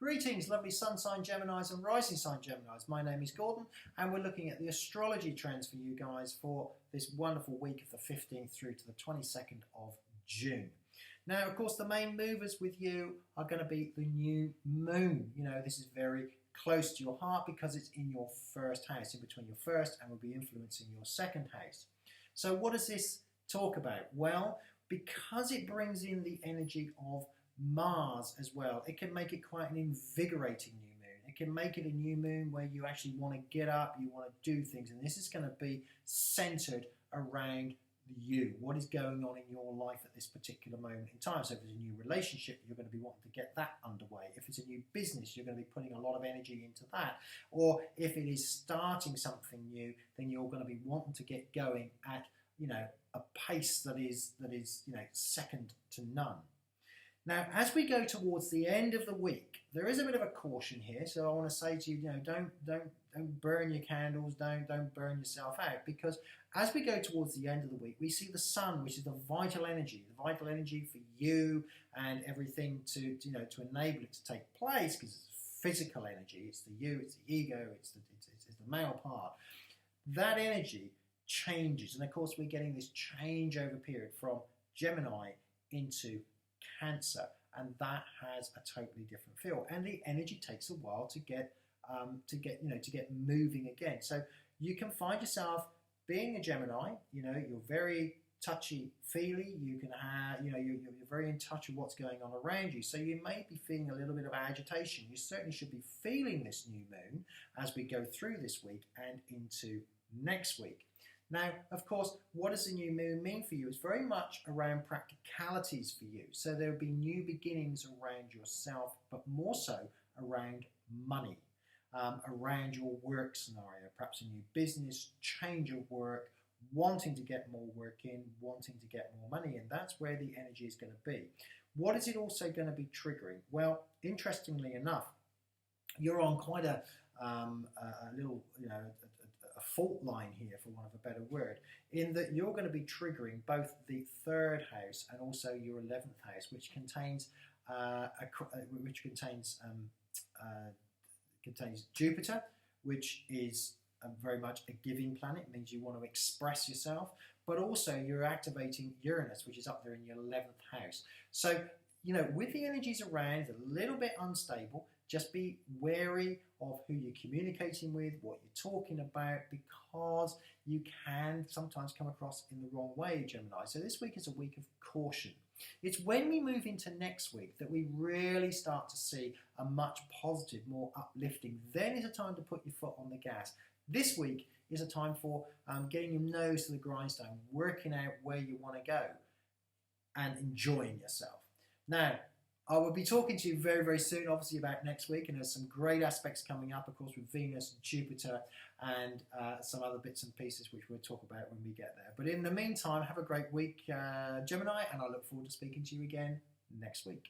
Greetings, lovely sun sign Geminis and rising sign Geminis. My name is Gordon, and we're looking at the astrology trends for you guys for this wonderful week of the 15th through to the 22nd of June. Now, of course, the main movers with you are going to be the new moon. You know, this is very close to your heart because it's in your first house, in between your first, and will be influencing your second house. So what does this talk about? Well, because it brings in the energy of Mars as well, it can make it quite an invigorating new moon. It can make it a new moon where you actually want to get up, you want to do things, and this is going to be centered around you. What is going on in your life at this particular moment in time? So if it's a new relationship, you're going to be wanting to get that underway. If it's a new business, you're going to be putting a lot of energy into that. Or if it is starting something new, then you're going to be wanting to get going at, you know, a pace that is second to none. Now, as we go towards the end of the week, there is a bit of a caution here. So I want to say to you, don't burn your candles, don't burn yourself out, because as we go towards the end of the week, we see the sun, which is the vital energy for you and everything to enable it to take place, because it's physical energy, it's the you, it's the ego, it's the male part. That energy changes, and of course we're getting this changeover period from Gemini into Cancer, and that has a totally different feel, and the energy takes a while to get moving again. So you can find yourself being a Gemini, you're very touchy-feely, you can have, you're very in touch with what's going on around you, so you may be feeling a little bit of agitation. You certainly should be feeling this new moon as we go through this week and into next week. Now, of course, what does the new moon mean for you? It's very much around practicalities for you. So there will be new beginnings around yourself, but more so around money, around your work scenario, perhaps a new business, change of work, wanting to get more work in, wanting to get more money in. That's where the energy is going to be. What is it also going to be triggering? Well, interestingly enough, you're on quite a little, a fault line here, for want of a better word, in that you're going to be triggering both the third house and also your 11th house, which contains contains Jupiter, which is very much a giving planet. It means you want to express yourself, but also you're activating Uranus, which is up there in your 11th house. So, with the energies around, it's a little bit unstable. Just be wary of who you're communicating with, what you're talking about, because you can sometimes come across in the wrong way, Gemini. So this week is a week of caution. It's when we move into next week that we really start to see a much positive, more uplifting. Then is a time to put your foot on the gas. This week is a time for getting your nose to the grindstone, working out where you want to go and enjoying yourself. Now, I will be talking to you very, very soon, obviously, about next week, and there's some great aspects coming up, of course, with Venus and Jupiter and some other bits and pieces which we'll talk about when we get there. But in the meantime, have a great week, Gemini, and I look forward to speaking to you again next week.